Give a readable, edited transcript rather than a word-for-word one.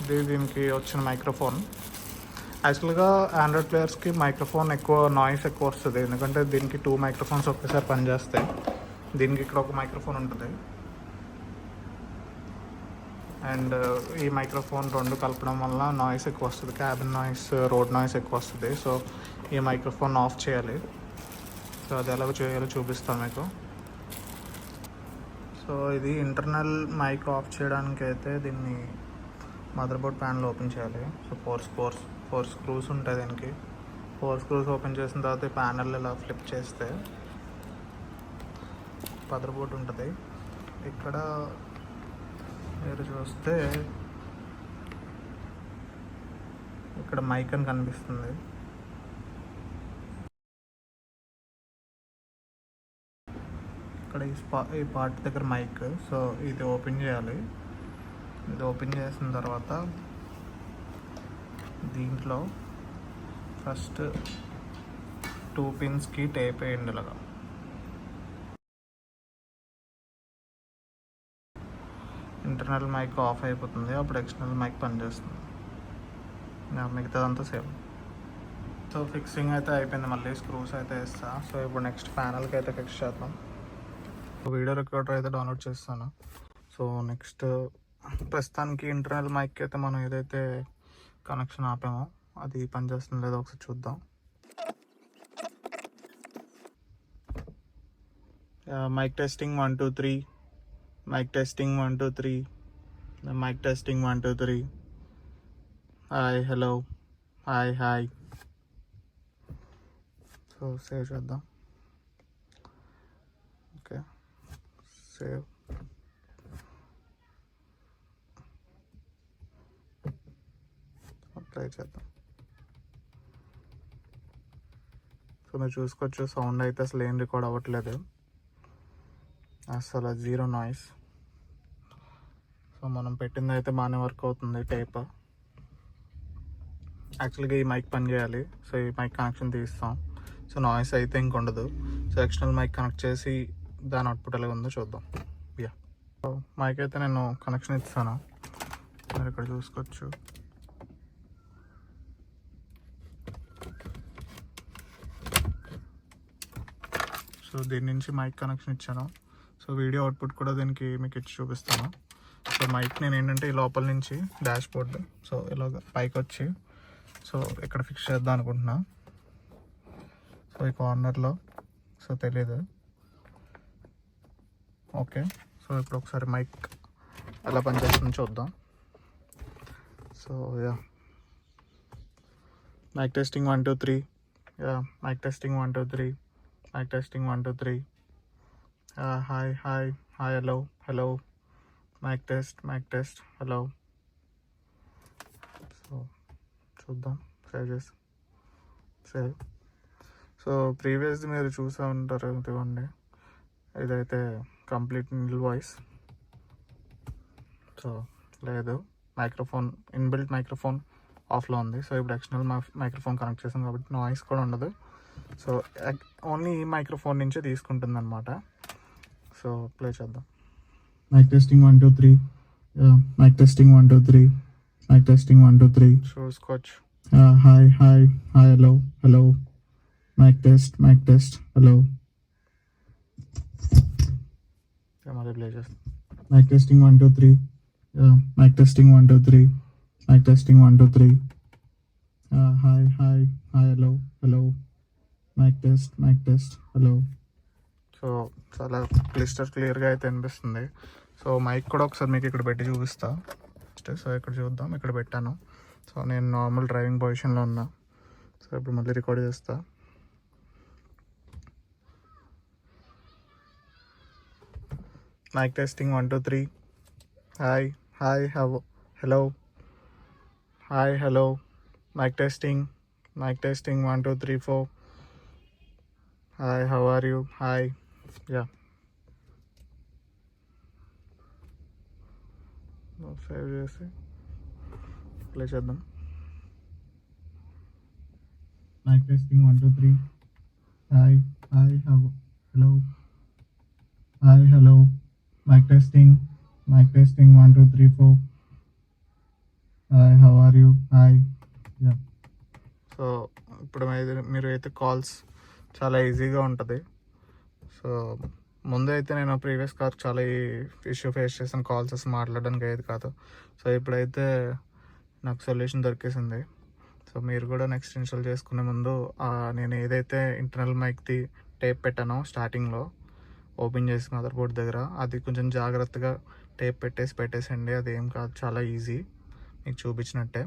ఇది దీనికి వచ్చిన మైక్రోఫోన్. యాక్చువల్గా ఆండ్రాయిడ్ ప్లేయర్స్కి మైక్రోఫోన్ ఎక్కువ నాయిస్ ఎక్కువ వస్తుంది, ఎందుకంటే దీనికి 2 మైక్రోఫోన్స్ ఒకేసారి పనిచేస్తాయి. దీనికి ఇక్కడ ఒక మైక్రోఫోన్ ఉంటుంది, అండ్ ఈ మైక్రోఫోన్ 2 కలపడం వల్ల నాయిస్ ఎక్కువ వస్తుంది, క్యాబిన్ నాయిస్, రోడ్ నాయిస్ ఎక్కువ వస్తుంది. సో ఈ మైక్రోఫోన్ ఆఫ్ చేయాలి. సో అది ఎలాగో చేయాలో చూపిస్తాను మీకు. సో ఇది ఇంటర్నల్ మైక్ ఆఫ్ చేయడానికి అయితే దీన్ని మదర్బోర్డ్ ప్యానల్ ఓపెన్ చేయాలి. సో ఫోర్ స్క్రూస్ ఉంటాయి దీనికి. 4 స్క్రూస్ ఓపెన్ చేసిన తర్వాత ఈ ప్యానల్ ఇలా ఫ్లిప్ చేస్తే మదర్బోర్డ్ ఉంటుంది. ఇక్కడ మీరు చూస్తే ఇక్కడ మైక్ అని కనిపిస్తుంది. ఇక్కడ ఈ పార్ట్ దగ్గర మైక్. సో ఇది ఓపెన్ చేయాలి. ఇది ఓపెన్ చేసిన తర్వాత దీంట్లో ఫస్ట్ 2 పిన్స్కి టేప్ వేయండి ఇలాగా. ఇంటర్నల్ మైక్ ఆఫ్ అయిపోతుంది, అప్పుడు ఎక్స్టర్నల్ మైక్ పనిచేస్తుంది. మిగతాదంతా సేమ్. సో ఫిక్సింగ్ అయితే అయిపోయింది, మళ్ళీ స్క్రూస్ అయితే వేస్తా. సో ఇప్పుడు నెక్స్ట్ ప్యానల్కి అయితే ఫిక్స్ చేద్దాం. వీడియో రికార్డర్ అయితే డౌన్లోడ్ చేస్తాను. సో నెక్స్ట్ ప్రస్తుతానికి ఇంటర్నల్ మైక్ అయితే మనం ఏదైతే కనెక్షన్ ఆపామో అది పనిచేస్తుందో లేదో ఒకసారి చూద్దాం. Mike testing 1 2 3, mic testing 1 2 3, mic testing 1 2 3. Hi, hello, hi. So save చేద్దాం. Okay, save. ట్రై చేద్దాం. సో మీరు చూసుకోవచ్చు, సౌండ్ అయితే అసలు ఏం రికార్డ్ అవ్వట్లేదు, అసలు 0 నాయిస్. సో మనం పెట్టింది అయితే బాగానే వర్క్ అవుతుంది టేప్. యాక్చువల్గా ఈ మైక్ పని చేయాలి. సో ఈ మైక్ కనెక్షన్ తీస్తాం. సో నాయిస్ అయితే ఇంక ఉండదు. సో ఎక్స్టర్నల్ మైక్ కనెక్ట్ చేసి దాని అవుట్పుట్ ఎలా ఉందో చూద్దాం. సో మైక్ అయితే నేను కనెక్షన్ ఇస్తాను, మీరు ఇక్కడ చూసుకోవచ్చు. సో దీని నుంచి మైక్ కనెక్షన్ ఇచ్చాను. సో వీడియో అవుట్పుట్ కూడా దీనికి మీకు ఇచ్చి చూపిస్తాను. సో మైక్ నేను ఏంటంటే ఈ లోపల నుంచి డాష్ బోర్డ్ సో ఇలాగ పైకి వచ్చి సో ఇక్కడ ఫిక్స్ చేద్దాం అనుకుంటున్నా. సో ఈ కార్నర్లో సో తెలీదు. ఓకే, సో ఇప్పుడు ఒకసారి మైక్ ఎలా పనిచేస్తుందో చూద్దాం. So mic testing 1 2 3. Mic testing 1 2 3. Mic testing 1 2 3. Hi, hello. Mic test, hello. So చూద్దాం, సేవ్. సో ప్రీవియస్ది మీరు చూసే ఉంటారు ఇదిగోండి, ఇదైతే కంప్లీట్ నిల్ వాయిస్. సో లేదు, మైక్రోఫోన్ ఇన్బిల్ట్ మైక్రోఫోన్ ఆఫ్లో ఉంది. సో ఇప్పుడు ఎక్స్టర్నల్ మైక్రోఫోన్ కనెక్ట్ చేసాం కాబట్టి నాయిస్ కూడా ఉండదు. సో ఓన్లీ ఈ మైక్రోఫోన్ నుంచే తీసుకుంటుంది అనమాట. సో ప్లే చేద్దాం. Mic testing 1 2 3. Mic testing 1 2 3. Mic testing 1 2 3. చూసుకోవచ్చు. Hi, hello. Mic test, hello. మళ్ళీ ప్లే చేస్తాం. Mic testing 1 2 3. Mic testing 1 2 3. Mic testing 1 2 3. Hi, hello. Mic test, hello. So చాలా క్లియర్గా అయితే అనిపిస్తుంది. సో మైక్ కూడా ఒకసారి మీకు ఇక్కడ పెట్టి చూపిస్తా. సో ఇక్కడ చూద్దాం, ఇక్కడ పెట్టాను. సో నేను నార్మల్ డ్రైవింగ్ పొజిషన్లో ఉన్నా. సో ఇప్పుడు మళ్ళీ రికార్డ్ చేస్తా. Mic testing 1 2 3. Hi, hello. Hi, hello. Mic testing 1 2 3 4. Hi, how are you? Hi. Save చేసి ప్లే చేద్దాం. Mic testing 1 2 3. Hi, hello. Hi, hello. Mic testing 1 2 3 4. Hi, how are you? Hi. Ya. So ఇప్పుడు మీరు అయితే calls చాలా ఈజీగా ఉంటుంది. So ముందు అయితే నేను ప్రీవియస్ కార్ చాలా ఇష్యూ ఫేస్ చేసిన కాల్స్ అసలు మాట్లాడడానికి అయ్యేది కాదు. సో ఇప్పుడైతే నాకు సొల్యూషన్ దొరికేసింది. సో మీరు కూడా నెక్స్ట్ ఇన్స్టాల్ చేసుకునే ముందు నేను ఏదైతే ఇంటర్నల్ మైక్ది టేప్ పెట్టానో స్టార్టింగ్లో ఓపెన్ చేసి మదర్ బోర్డ్ దగ్గర, అది కొంచెం జాగ్రత్తగా టేప్ పెట్టేసేయండి. అది ఏం కాదు, చాలా ఈజీ, మీకు చూపించినట్టే.